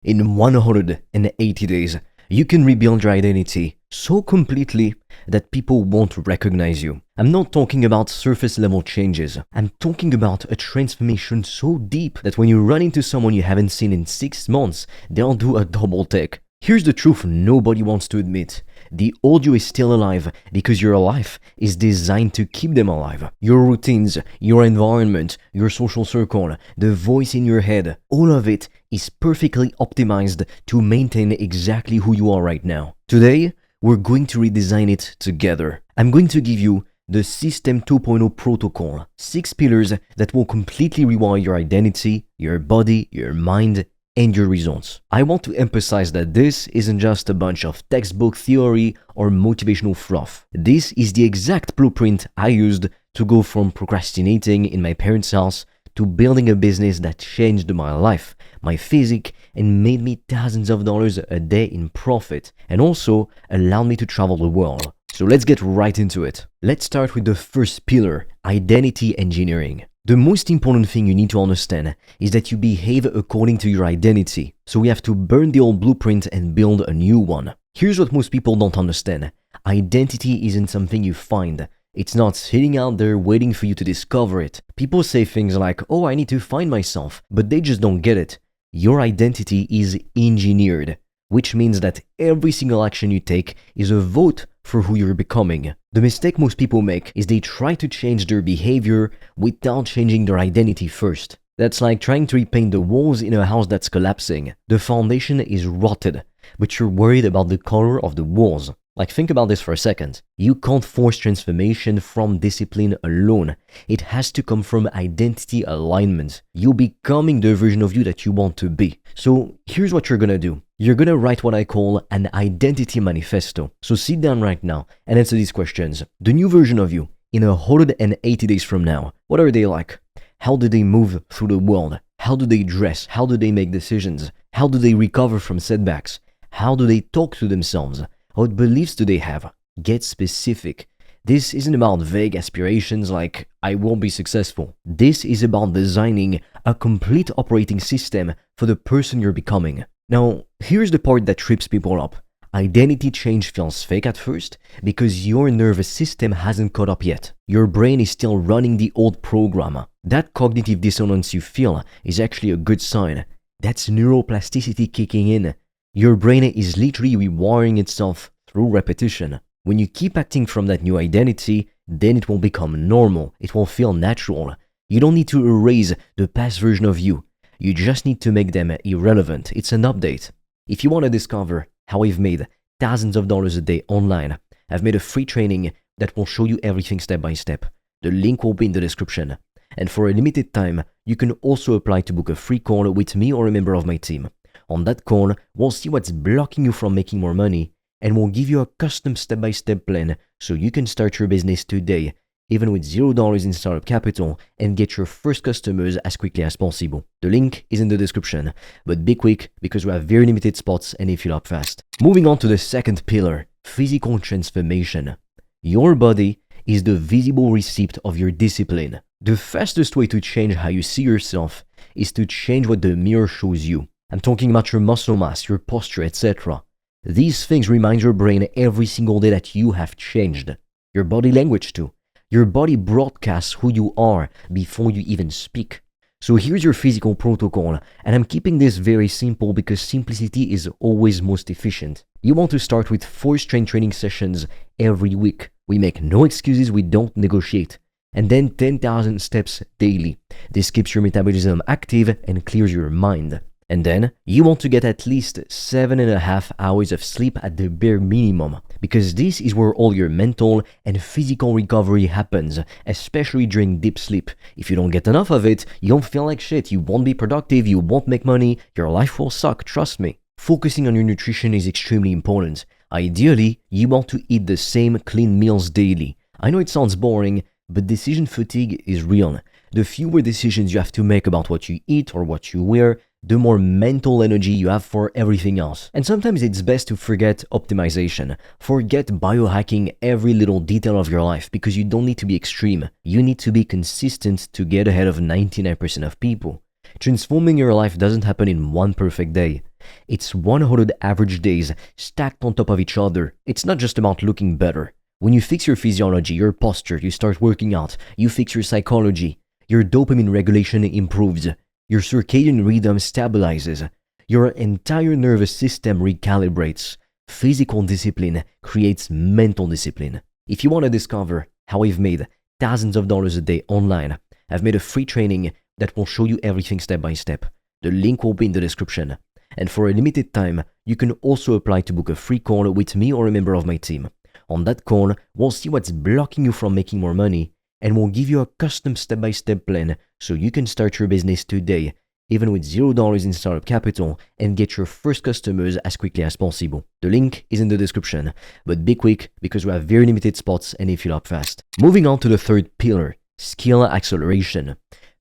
In 180 days, you can rebuild your identity so completely that people won't recognize you. I'm not talking about surface level changes. I'm talking about a transformation so deep that when you run into someone you haven't seen in 6 months, they'll do a double take. Here's the truth nobody wants to admit. The old you is still alive because your life is designed to keep them alive. Your routines, your environment, your social circle, the voice in your head, all of it is perfectly optimized to maintain exactly who you are right now. Today, we're going to redesign it together. I'm going to give you the System 2.0 protocol, 6 pillars that will completely rewire your identity, your body, your mind, and your results. I want to emphasize that this isn't just a bunch of textbook theory or motivational fluff. This is the exact blueprint I used to go from procrastinating in my parents' house to building a business that changed my life, my physique, and made me thousands of dollars a day in profit, and also allowed me to travel the world. So let's get right into it. Let's start with the first pillar, identity engineering. The most important thing you need to understand is that you behave according to your identity. So we have to burn the old blueprint and build a new one. Here's what most people don't understand. Identity isn't something you find. It's not sitting out there waiting for you to discover it. People say things like, oh, I need to find myself, but they just don't get it. Your identity is engineered, which means that every single action you take is a vote for who you're becoming. The mistake most people make is they try to change their behavior without changing their identity first. That's like trying to repaint the walls in a house that's collapsing. The foundation is rotted, but you're worried about the color of the walls. Like, think about this for a second. You can't force transformation from discipline alone. It has to come from identity alignment. You're becoming the version of you that you want to be. So here's what you're gonna do. You're gonna write what I call an identity manifesto. So sit down right now and answer these questions. The new version of you, in 180 days from now, what are they like? How do they move through the world? How do they dress? How do they make decisions? How do they recover from setbacks? How do they talk to themselves? What beliefs do they have? Get specific. This isn't about vague aspirations like, I won't be successful. This is about designing a complete operating system for the person you're becoming. Now, here's the part that trips people up. Identity change feels fake at first because your nervous system hasn't caught up yet. Your brain is still running the old program. That cognitive dissonance you feel is actually a good sign. That's neuroplasticity kicking in. Your brain is literally rewiring itself through repetition. When you keep acting from that new identity, then it will become normal. It will feel natural. You don't need to erase the past version of you. You just need to make them irrelevant. It's an update. If you want to discover how I've made thousands of dollars a day online, I've made a free training that will show you everything step by step. The link will be in the description. And for a limited time, you can also apply to book a free call with me or a member of my team. On that call, we'll see what's blocking you from making more money, and we'll give you a custom step-by-step plan so you can start your business today, even with $0 in startup capital, and get your first customers as quickly as possible. The link is in the description, but be quick because we have very limited spots and they fill up fast. Moving on to the second pillar, physical transformation. Your body is the visible receipt of your discipline. The fastest way to change how you see yourself is to change what the mirror shows you. I'm talking about your muscle mass, your posture, etc. These things remind your brain every single day that you have changed. Your body language too. Your body broadcasts who you are before you even speak. So here's your physical protocol, and I'm keeping this very simple because simplicity is always most efficient. You want to start with 4 strength training sessions every week. We make no excuses, we don't negotiate. And then 10,000 steps daily. This keeps your metabolism active and clears your mind. And then, you want to get at least 7.5 hours of sleep at the bare minimum, because this is where all your mental and physical recovery happens, especially during deep sleep. If you don't get enough of it, you'll feel like shit, you won't be productive, you won't make money, your life will suck, trust me. Focusing on your nutrition is extremely important. Ideally, you want to eat the same clean meals daily. I know it sounds boring, but decision fatigue is real. The fewer decisions you have to make about what you eat or what you wear, the more mental energy you have for everything else. And sometimes it's best to forget optimization. Forget biohacking every little detail of your life because you don't need to be extreme. You need to be consistent to get ahead of 99% of people. Transforming your life doesn't happen in one perfect day. It's 100 average days stacked on top of each other. It's not just about looking better. When you fix your physiology, your posture, you start working out, you fix your psychology, your dopamine regulation improves, your circadian rhythm stabilizes, your entire nervous system recalibrates. Physical discipline creates mental discipline. If you want to discover how I've made thousands of dollars a day online, I've made a free training that will show you everything step by step. The link will be in the description. And for a limited time, you can also apply to book a free call with me or a member of my team. On that call, we'll see what's blocking you from making more money, and we'll give you a custom step-by-step plan so you can start your business today, even with $0 in startup capital, and get your first customers as quickly as possible. The link is in the description, but be quick because we have very limited spots and they fill up fast. Moving on to the third pillar, skill acceleration.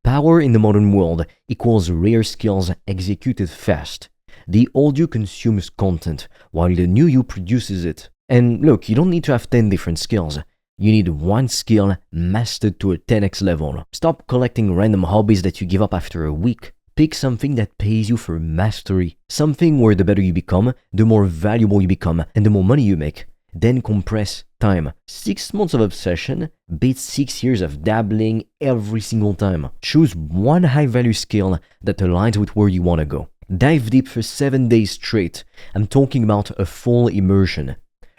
Power in the modern world equals rare skills executed fast. The old you consumes content, while the new you produces it. And look, you don't need to have 10 different skills. You need one skill mastered to a 10x level. Stop collecting random hobbies that you give up after a week. Pick something that pays you for mastery. Something where the better you become, the more valuable you become, and the more money you make. Then compress time. 6 months of obsession beats 6 years of dabbling every single time. Choose one high-value skill that aligns with where you want to go. Dive deep for 7 days straight. I'm talking about a full immersion.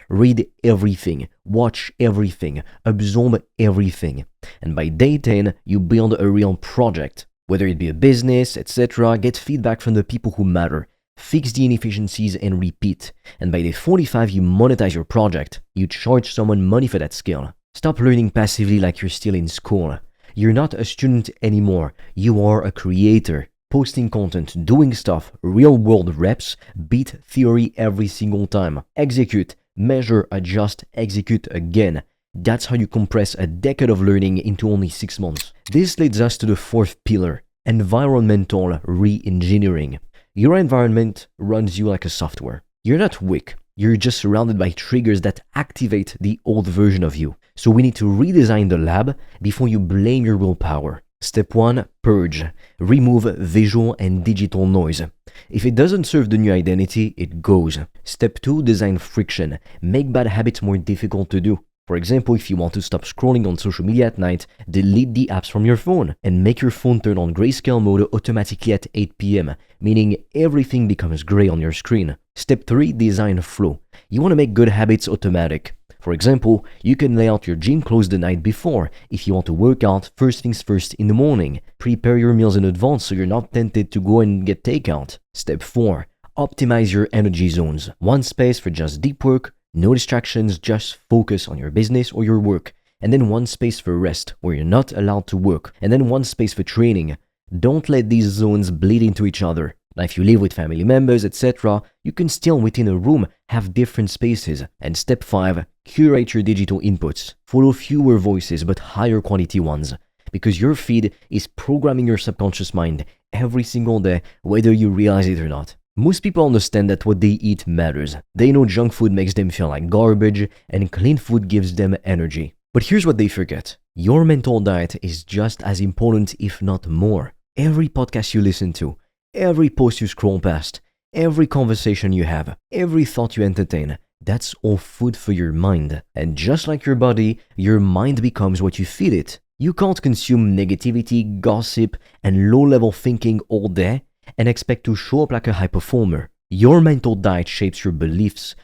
Read everything, watch everything, absorb everything. And by day 10, you build a real project. Whether it be a business, etc., get feedback from the people who matter. Fix the inefficiencies and repeat. And by day 45, you monetize your project. You charge someone money for that skill. Stop learning passively like you're still in school. You're not a student anymore. You are a creator. Posting content, doing stuff, real-world reps, beat theory every single time. Execute, measure, adjust, execute again. That's how you compress a decade of learning into only 6 months. This leads us to the fourth pillar, environmental re-engineering. Your environment runs you like a software. You're not weak. You're just surrounded by triggers that activate the old version of you. So we need to redesign the lab before you blame your willpower. Step 1, purge. Remove visual and digital noise. If it doesn't serve the new identity, it goes. Step 2, design friction. Make bad habits more difficult to do. For example, if you want to stop scrolling on social media at night, delete the apps from your phone and make your phone turn on grayscale mode automatically at 8 p.m., meaning everything becomes gray on your screen. Step 3, design flow. You want to make good habits automatic. For example, you can lay out your gym clothes the night before if you want to work out first things first in the morning. Prepare your meals in advance so you're not tempted to go and get takeout. Step 4, optimize your energy zones. One space for just deep work, no distractions, just focus on your business or your work. And then one space for rest, where you're not allowed to work. And then one space for training. Don't let these zones bleed into each other. Now, if you live with family members, etc., you can still within a room have different spaces. And step 5, curate your digital inputs. Follow fewer voices but higher quality ones. Because your feed is programming your subconscious mind every single day, whether you realize it or not. Most people understand that what they eat matters. They know junk food makes them feel like garbage and clean food gives them energy. But here's what they forget. Your mental diet is just as important, if not more. Every podcast you listen to, every post you scroll past, every conversation you have, every thought you entertain, that's all food for your mind. And just like your body, your mind becomes what you feed it. You can't consume negativity, gossip, and low-level thinking all day and expect to show up like a high performer. Your mental diet shapes your beliefs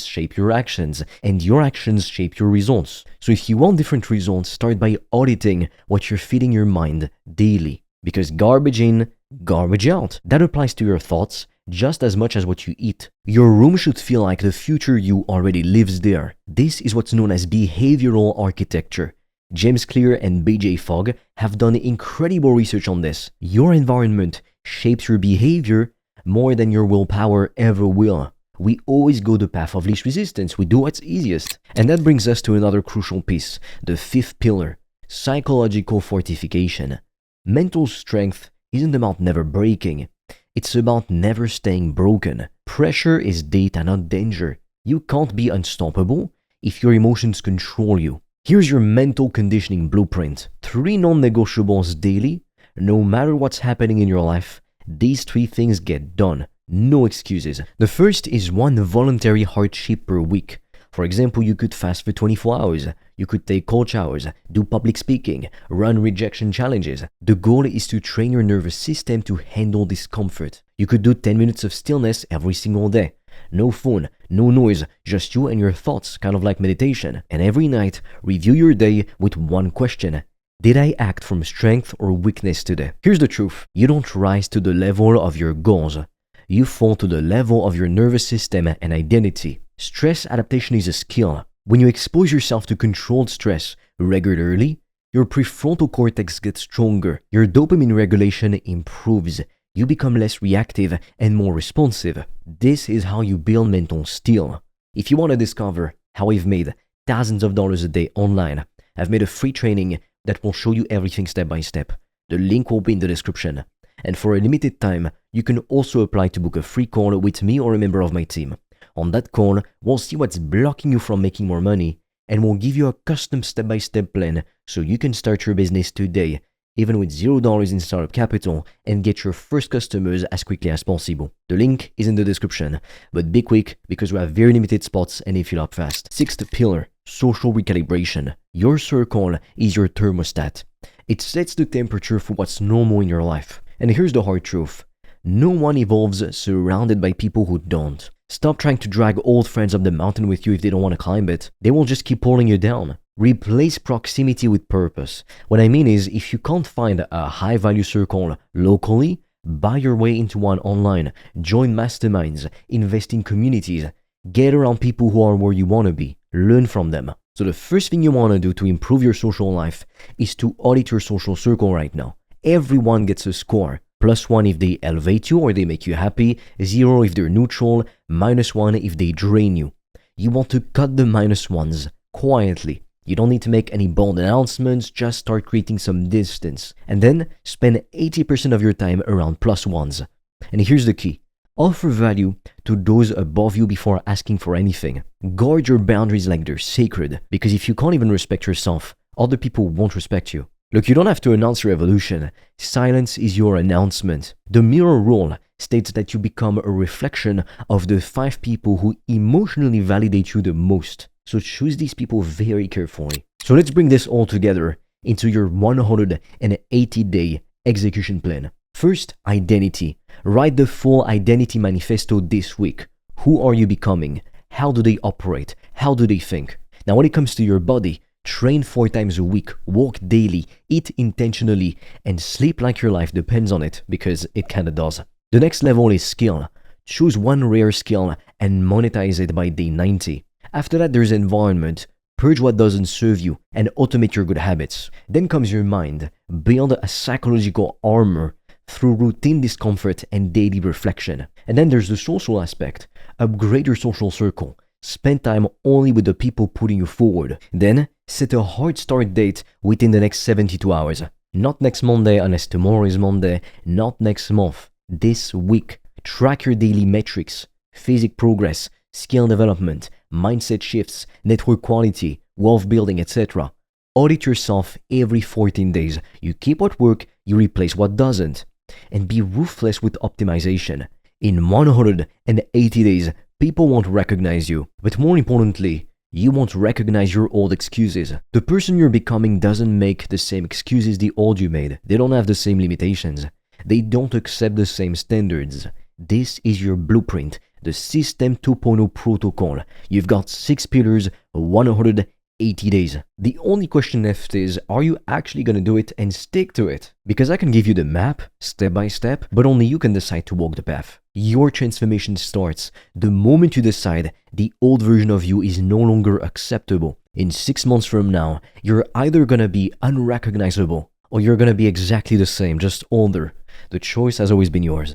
shape your actions, and your actions shape your results. So if you want different results, start by auditing what you're feeding your mind daily. Because garbage in, garbage out. That applies to your thoughts just as much as what you eat. Your room should feel like the future you already lives there. This is what's known as behavioral architecture. James Clear and BJ Fogg have done incredible research on this. Your environment shapes your behavior more than your willpower ever will. We always go the path of least resistance. We do what's easiest. And that brings us to another crucial piece, the fifth pillar, psychological fortification. Mental strength isn't about never breaking. It's about never staying broken. Pressure is data, not danger. You can't be unstoppable if your emotions control you. Here's your mental conditioning blueprint. 3 non-negotiables daily. No matter what's happening in your life, these three things get done. No excuses. The first is one voluntary hardship per week. For example, you could fast for 24 hours. You could take cold showers, do public speaking, run rejection challenges. The goal is to train your nervous system to handle discomfort. You could do 10 minutes of stillness every single day. No phone, no noise, just you and your thoughts, kind of like meditation. And every night, review your day with one question. Did I act from strength or weakness today? Here's the truth. You don't rise to the level of your goals. You fall to the level of your nervous system and identity. Stress adaptation is a skill. When you expose yourself to controlled stress regularly, your prefrontal cortex gets stronger. Your dopamine regulation improves. You become less reactive and more responsive. This is how you build mental steel. If you want to discover how I've made thousands of dollars a day online, I've made a free training that will show you everything step by step. The link will be in the description. And for a limited time, you can also apply to book a free call with me or a member of my team. On that call, we'll see what's blocking you from making more money, and we'll give you a custom step-by-step plan so you can start your business today, even with $0 in startup capital, and get your first customers as quickly as possible. The link is in the description, but be quick because we have very limited spots and they fill up fast. Sixth pillar, social recalibration. Your circle is your thermostat. It sets the temperature for what's normal in your life. And here's the hard truth. No one evolves surrounded by people who don't. Stop trying to drag old friends up the mountain with you if they don't want to climb it. They will just keep pulling you down. Replace proximity with purpose. What I mean is, if you can't find a high-value circle locally, buy your way into one online. Join masterminds, invest in communities, get around people who are where you want to be, learn from them. So the first thing you want to do to improve your social life is to audit your social circle right now. Everyone gets a score. +1 if they elevate you or they make you happy, 0 if they're neutral, -1 if they drain you. You want to cut the -1s quietly. You don't need to make any bold announcements, just start creating some distance. And then spend 80% of your time around +1s. And here's the key. Offer value to those above you before asking for anything. Guard your boundaries like they're sacred, because if you can't even respect yourself, other people won't respect you. Look, you don't have to announce your evolution. Silence is your announcement. The mirror rule states that you become a reflection of the 5 people who emotionally validate you the most. So choose these people very carefully. So let's bring this all together into your 180-day execution plan. First, identity. Write the full identity manifesto this week. Who are you becoming? How do they operate? How do they think? Now, when it comes to your body, train 4 times a week, walk daily, eat intentionally, and sleep like your life depends on it, because it kinda does. The next level is skill. Choose one rare skill and monetize it by day 90. After that, there's environment. Purge what doesn't serve you and automate your good habits. Then comes your mind. Build a psychological armor through routine discomfort and daily reflection. And then there's the social aspect. Upgrade your social circle. Spend time only with the people putting you forward. Then, set a hard start date within the next 72 hours. Not next Monday unless tomorrow is Monday. Not next month. This week. Track your daily metrics. Physical progress, skill development, mindset shifts, network quality, wealth building, etc. Audit yourself every 14 days. You keep what works, you replace what doesn't. And be ruthless with optimization. In 180 days, people won't recognize you. But more importantly, you won't recognize your old excuses. The person you're becoming doesn't make the same excuses the old you made. They don't have the same limitations. They don't accept the same standards. This is your blueprint, the System 2.0 protocol. You've got 6 pillars, 180 days. The only question left is, are you actually going to do it and stick to it? Because I can give you the map, step by step, but only you can decide to walk the path. Your transformation starts the moment you decide the old version of you is no longer acceptable. In 6 months from now, you're either going to be unrecognizable or you're going to be exactly the same, just older. The choice has always been yours.